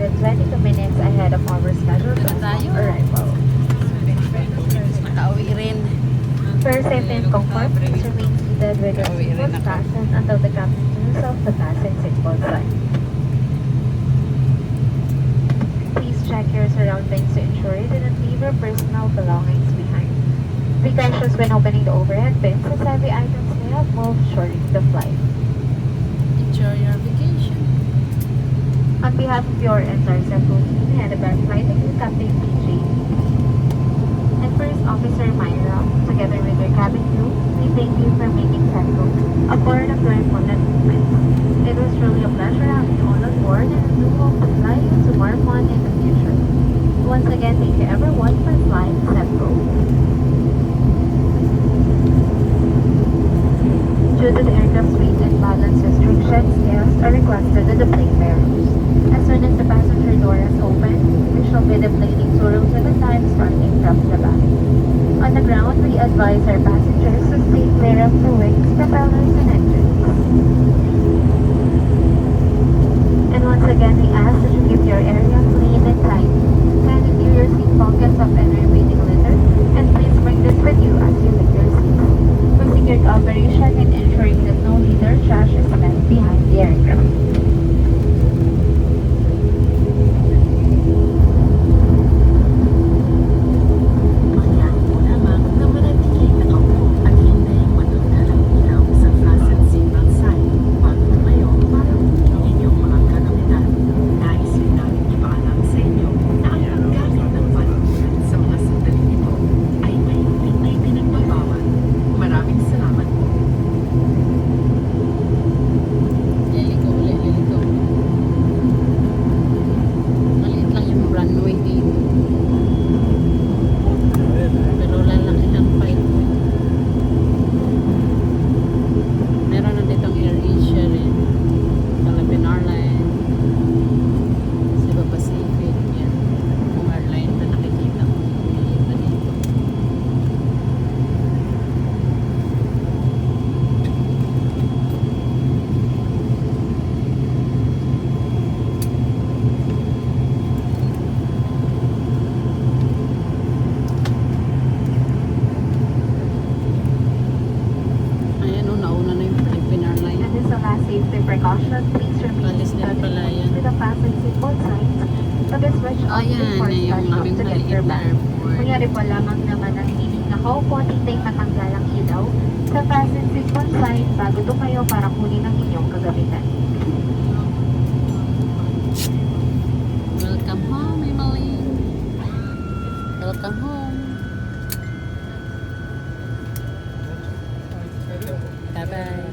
landed 22 minutes ahead of our scheduled arrival. Nakauwi rin. For safety and comfort, please remain seated with your seatbelts fastened until the captain turns off the fasten seatbelt sign. Please check your surroundings to ensure you didn't leave your personal belongings behind. Be cautious when opening the overhead bins as heavy items may have moved during the flight. Enjoy your vacation. On behalf of your entire crew team, head of our flight crew, Captain PJ, and First Officer Myra, together with your cabin crew, we thank you for making Centro a part of your important movement. It was truly a pleasure having you all on board, and we do hope to fly you to more fun in the future. Once again, thank you everyone for flying Centro. Due to the aircraft's weight and balance restrictions, guests are requested to deplane bearers. As soon as the passenger door is open, we shall be deplaning 2 rows at a time starting from the back. On the ground, we advise our passengers to stay clear of the wings, propellers, and engines. And once again, we ask that you keep your area clean and tidy. Kindly clear your seat pockets of any remaining litter, and please bring this with you as you leave your seats. We secured operation in ensuring that no litter trash is left behind the aircraft. Safety precaution, please remain seated with the fasten seatbelt signs to be switched off before starting off to get your bag. Kunyari po lamang naman ang hiling nakaupo at hintay matanggal ang ilaw sa fasten seatbelt sign bago tumayo para kunin ang inyong kagamitan. Welcome home, Emily. Welcome home. Bye-bye.